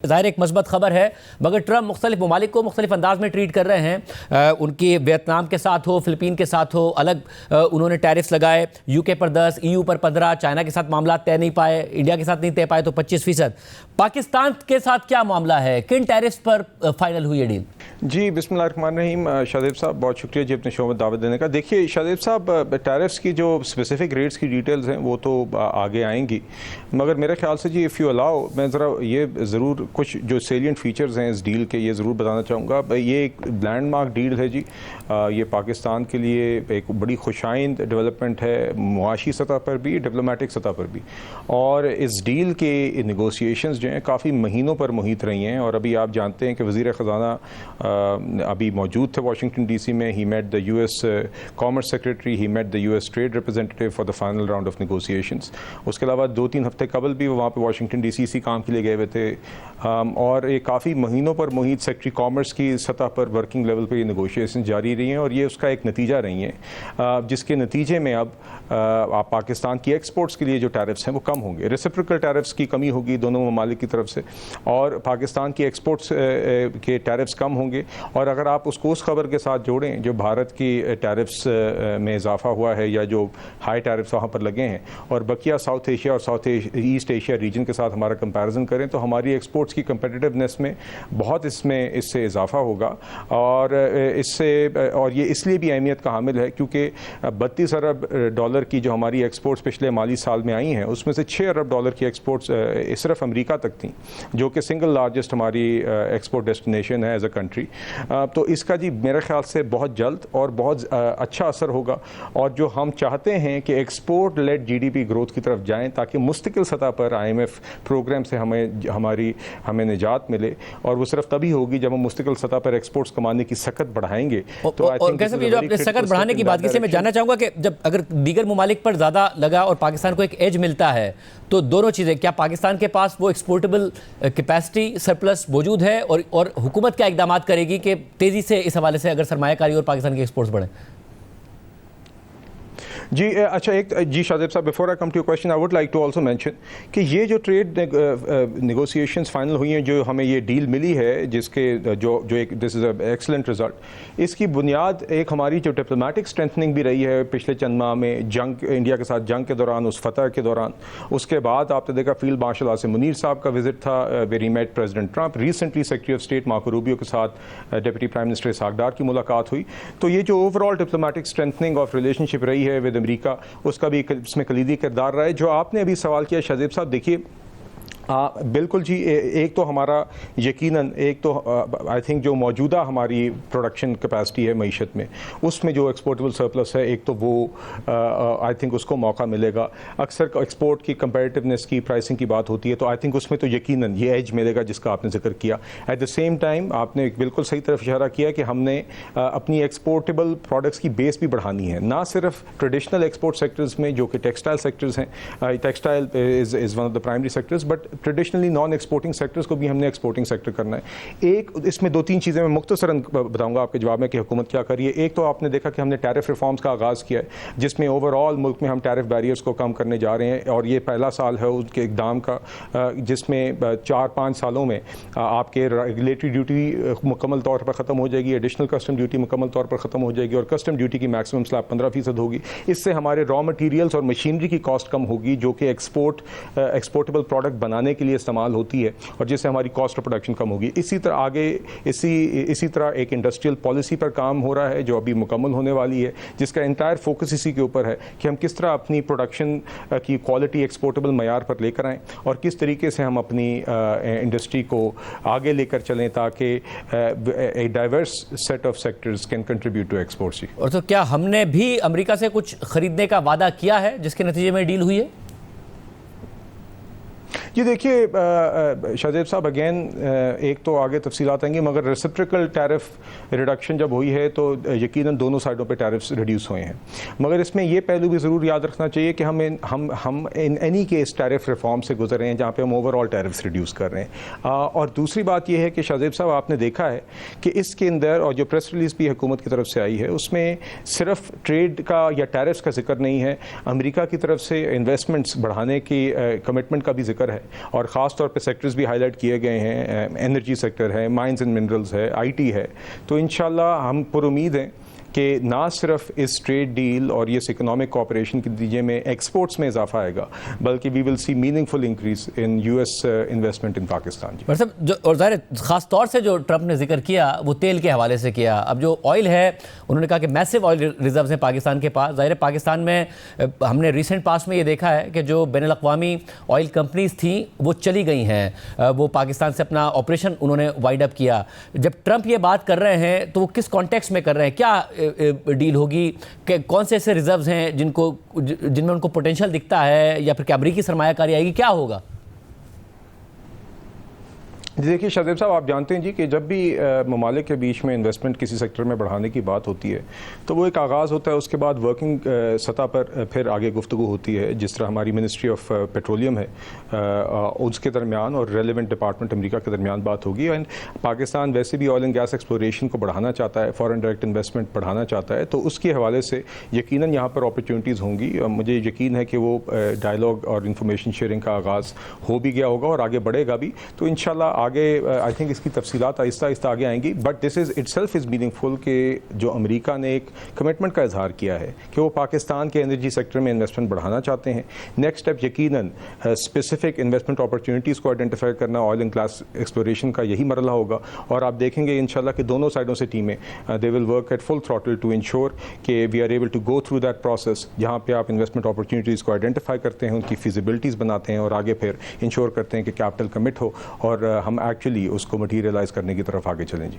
ظاہر ایک مثبت خبر ہے، مگر ٹرمپ مختلف ممالک کو مختلف انداز میں ٹریٹ کر رہے ہیں۔ ان کی ویتنام کے ساتھ ہو، فلپین کے ساتھ ہو، الگ انہوں نے ٹیرفز لگائے، یو کے پر 10، EU پر 15، چائنا کے ساتھ معاملات طے نہیں پائے، انڈیا کے ساتھ نہیں طے پائے تو 25%۔ پاکستان کے ساتھ کیا معاملہ ہے؟ کن ٹیرفز پر فائنل ہوئی ہے ڈیل؟ جی بسم اللہ الرحمن الرحیم۔ شاہزیب صاحب بہت شکریہ جی اپنے شو میں دعوت دینے کا۔ دیکھیے شاہزیب صاحب، ٹیرفز کی جو اسپیسیفک ریٹس کی ڈیٹیلز ہیں وہ تو آگے آئیں گی، مگر میرے خیال سے جی اف یو الاؤ میں ذرا یہ ضرور کچھ جو سیلینٹ فیچرز ہیں اس ڈیل کے یہ ضرور بتانا چاہوں گا۔ یہ ایک لینڈ مارک ڈیل ہے جی، یہ پاکستان کے لیے ایک بڑی خوشائند ڈیولپمنٹ ہے، معاشی سطح پر بھی، ڈپلومیٹک سطح پر بھی، اور اس ڈیل کے نیگوسیشنز جو ہیں کافی مہینوں پر محیط رہی ہیں، اور ابھی آپ جانتے ہیں کہ وزیر خزانہ ابھی موجود تھے واشنگٹن ڈی سی میں۔ He met the US commerce secretary, he met the US trade representative for the final round of negotiations. اس کے علاوہ 2-3 ہفتے قبل بھی وہاں پہ واشنگٹن ڈی سی اسی کام کے لیے گئے ہوئے تھے، اور یہ کافی مہینوں پر محیط سیکرٹری کامرس کی سطح پر ورکنگ لیول پہ یہ نیگوشیشن جاری رہی ہیں، اور یہ اس کا ایک نتیجہ رہی ہیں، جس کے نتیجے میں اب پاکستان کی ایکسپورٹس کے لیے جو ٹیرفز ہیں وہ کم ہوں گے، ریسیپریکل ٹیرفز کی کمی ہوگی دونوں ممالک کی طرف سے، اور پاکستان کی ایکسپورٹس کے ٹیرفز کم ہوں گے۔ اور اگر آپ اس کو اس خبر کے ساتھ جوڑیں جو بھارت کی ٹیرفز میں اضافہ ہوا ہے یا جو ہائی ٹیرفز وہاں پر لگے ہیں، اور بقیہ ساؤتھ ایشیا اور ساؤتھ ایسٹ ایشیا ریجن کے ساتھ ہمارا کمپیریزن کریں تو ہماری ایکسپورٹس کی کمپیٹیونیس میں بہت اس سے اضافہ ہوگا، اور یہ اس لیے بھی اہمیت کا حامل ہے کیونکہ 32 ارب ڈالر کی جو ہماری ایکسپورٹس پچھلے مالی سال میں آئی ہیں اس میں سے 6 ارب ڈالر کی ایکسپورٹس صرف امریکہ تک تھیں، جو کہ سنگل لارجسٹ ہماری ایکسپورٹ ڈیسٹینیشن ہے ایز اے کنٹری۔ تو اس کا جی میرے خیال سے بہت جلد اور بہت اچھا اثر ہوگا، اور جو ہم چاہتے ہیں کہ ایکسپورٹ لیڈ GDP گروتھ کی طرف جائیں تاکہ مستقل سطح پر IMF پروگرام سے ہمیں نجات ملے، اور وہ صرف تبھی ہوگی جب ہم مستقل سطح پر ایکسپورٹس کمانے کی سکت بڑھائیں گے۔ تو اور کیسے بھی جو اپنے سکت بڑھانے کی بات کی سے میں جاننا چاہوں گا کہ جب اگر دیگر ممالک پر زیادہ لگا اور پاکستان کو ایک ایج ملتا ہے تو دونوں چیزیں، کیا پاکستان کے پاس وہ ایکسپورٹیبل کیپیسٹی سرپلس موجود ہے، اور حکومت کیا اقدامات کرے گی کہ تیزی سے اس حوالے سے اگر سرمایہ کاری اور پاکستان کے ایکسپورٹس بڑھیں؟ جی اچھا، جی Shahzeb sahab before I come to your question I would like to also mention کہ یہ جو ٹریڈ نیگوسیشنز فائنل ہوئی ہیں، جو ہمیں یہ ڈیل ملی ہے جس کے جو ایک دس از اے ایکسلنٹ رزلٹ، اس کی بنیاد ایک ہماری جو ڈپلومیٹک اسٹرینتھننگ بھی رہی ہے پچھلے چند ماہ میں، انڈیا کے ساتھ جنگ کے دوران، اس فتح کے دوران۔ اس کے بعد آپ نے دیکھا فیلڈ مارشل عاصم منیر صاحب کا وزٹ تھا، where he met president Trump, recently secretary of state Marco Rubio کے ساتھ deputy prime minister Ishaq Dar کی ملاقات ہوئی۔ تو یہ جو overall diplomatic strengthening of relationship رہی ہے ود امریکہ، اس کا بھی اس میں کلیدی کردار رہا ہے۔ جو آپ نے ابھی سوال کیا شاہزیب صاحب، دیکھیے بالکل جی، ایک تو ہمارا یقیناً ایک تو آئی تھنک جو موجودہ ہماری پروڈکشن کیپیسٹی ہے معیشت میں، اس میں جو ایکسپورٹیبل سرپلس ہے، ایک تو وہ آئی تھنک اس کو موقع ملے گا۔ اکثر ایکسپورٹ کی کمپیٹیونیس کی پرائسنگ کی بات ہوتی ہے، تو آئی تھنک اس میں تو یقیناً یہ ایج ملے گا جس کا آپ نے ذکر کیا۔ ایٹ دا سیم ٹائم آپ نے بالکل صحیح طرف اشارہ کیا کہ ہم نے اپنی ایکسپورٹیبل پروڈکٹس کی بیس بھی بڑھانی ہے، نہ صرف ٹریڈیشنل ایکسپورٹ سیکٹرز میں جو کہ ٹیکسٹائل سیکٹرز ہیں، textile is one of the primary sectors, but traditionally naan exporting sectors کو بھی ہم نے ایکسپورٹنگ سیکٹر کرنا ہے۔ ایک اس میں 2-3 چیزیں میں مختصراً بتاؤں گا آپ کے جواب میں کہ حکومت کیا کر رہی ہے۔ ایک تو آپ نے دیکھا کہ ہم نے ٹیرف ریفارمز کا آغاز کیا ہے، جس میں اوور آل ملک میں ہم ٹیرف بیریئرز کو کم کرنے جا رہے ہیں، اور یہ پہلا سال ہے ان کے اقدام کا، جس میں 4-5 سالوں میں آپ کے ریگولیٹری ڈیوٹی مکمل طور پر ختم ہو جائے گی، ایڈیشنل کسٹم ڈیوٹی مکمل طور پر ختم ہو جائے گی، اور کسٹم ڈیوٹی کی میکسیمم سلیب 15% ہوگی۔ اس سے ہمارے را مٹیریلز اور مشینری کی کاسٹ کم ہوگی، جو کہ ایکسپورٹیبل پروڈکٹ بنانے کے لیے استعمال ہوتی ہے، اور جس سے ہماری کاسٹ آف پروڈکشن کم ہوگی۔ اسی طرح آگے اسی طرح ایک انڈسٹریل پالیسی پر کام ہو رہا ہے جو ابھی مکمل ہونے والی ہے، جس کا انٹائر فوکس اسی کے اوپر ہے کہ ہم کس طرح اپنی پروڈکشن کی کوالٹی ایکسپورٹیبل معیار پر لے کر آئیں، اور کس طریقے سے ہم اپنی انڈسٹری کو آگے لے کر چلیں تاکہ a diverse set of sectors can contribute to exports. اور تو کیا ہم نے بھی امریکہ سے کچھ خریدنے کا وعدہ کیا ہے جس کے نتیجے میں ڈیل ہوئی ہے؟ جی دیکھیے شاہزیب صاحب، اگین ایک تو آگے تفصیلات آئیں گی، مگر ریسیپریکل ٹیرف ریڈکشن جب ہوئی ہے تو یقیناً دونوں سائڈوں پہ ٹیرفز ریڈیوس ہوئے ہیں، مگر اس میں یہ پہلو بھی ضرور یاد رکھنا چاہیے کہ ہم in any case tariff reform سے گزر رہے ہیں جہاں پہ ہم اوور آل ٹیرفز ریڈیوس کر رہے ہیں۔ اور دوسری بات یہ ہے کہ شاہزیب صاحب آپ نے دیکھا ہے کہ اس کے اندر، اور جو پریس ریلیز بھی حکومت کی طرف سے آئی ہے، اس میں صرف ٹریڈ کا یا ٹیرفز کا ذکر نہیں ہے، امریکہ کی طرف سے انویسٹمنٹس بڑھانے کی کمٹمنٹ کا بھی ذکر ہے، اور خاص طور پہ سیکٹرز بھی ہائی لائٹ کیے گئے ہیں، انرجی سیکٹر ہے، مائنز اینڈ منرلز ہے، آئی ٹی ہے. تو انشاءاللہ ہم پر امید ہیں کہ نہ صرف اس ٹریڈ ڈیل اور اس اکنامک کوآپریشن کے نتیجے میں ایکسپورٹس میں اضافہ آئے گا، بلکہ we will see meaningful increase in U S investment in Pakistan. جو اور ظاہر خاص طور سے جو ٹرمپ نے ذکر کیا وہ تیل کے حوالے سے کیا. اب جو آئل ہے انہوں نے کہا کہ میسو آئل ریزروز ہیں پاکستان کے پاس. ظاہر پاکستان میں ہم نے ریسنٹ پاسٹ میں یہ دیکھا ہے کہ جو بین الاقوامی آئل کمپنیز تھیں وہ چلی گئی ہیں، وہ پاکستان سے اپنا آپریشن انہوں نے وائڈ اپ کیا. جب ٹرمپ یہ بات کر رہے ہیں تو وہ کس کانٹیکسٹ میں کر رہے ہیں؟ کیا ڈیل ہوگی؟ کہ کون سے ایسے ریزروز ہیں جن میں ان کو پوٹینشیل دکھتا ہے، یا پھر کہ امریکی سرمایہ کاری آئے گی؟ کیا ہوگا؟ دیکھیے شاہزیب صاحب، آپ جانتے ہیں جی کہ جب بھی ممالک کے بیچ میں انویسٹمنٹ کسی سیکٹر میں بڑھانے کی بات ہوتی ہے تو وہ ایک آغاز ہوتا ہے، اس کے بعد ورکنگ سطح پر پھر آگے گفتگو ہوتی ہے. جس طرح ہماری منسٹری آف پیٹرولیم ہے اس کے درمیان اور ریلیونٹ ڈپارٹمنٹ امریکہ کے درمیان بات ہوگی. اینڈ پاکستان ویسے بھی آئل اینڈ گیس ایکسپلوریشن کو بڑھانا چاہتا ہے، فارن ڈائریکٹ انویسٹمنٹ بڑھانا چاہتا ہے، تو اس کے حوالے سے یقیناً یہاں پر اپرچونیٹیز ہوں گی. مجھے یقین ہے کہ وہ ڈائلاگ اور انفارمیشن شیئرنگ کا آغاز ہو بھی گیا ہوگا اور آگے بڑھے گا بھی. تو انشاءاللہ آگے آئی تھنک اس کی تفصیلات آہستہ آہستہ آگے آئیں گی. But this is itself is meaningful کہ جو امریکہ نے ایک کمٹمنٹ کا اظہار کیا ہے کہ وہ پاکستان کے انرجی سیکٹر میں انویسٹمنٹ بڑھانا چاہتے ہیں. نیکسٹ اسٹیپ یقیناً اسپیسیفک انویسٹمنٹ اپرچونیٹیز کو آئیڈینٹیفائی کرنا، آئل اینڈ گیس ایکسپلوریشن کا یہی مرحلہ ہوگا. اور آپ دیکھیں گے انشاءاللہ کہ دونوں سائڈوں سے ٹیمیں they will work at full throttle to ensure کہ we are able to go through that process, جہاں پہ آپ انویسٹمنٹ اپرچونیٹیز کو آئیڈینٹیفائی کرتے ہیں، ان کی فیزیبلٹیز بناتے ہیں اور آگے پھر انشور کرتے ہیں کہ کیپٹل کمٹ ہو اور ہم ایکچولی اس کو مٹیریلائز کرنے کی طرف آگے چلیں. جی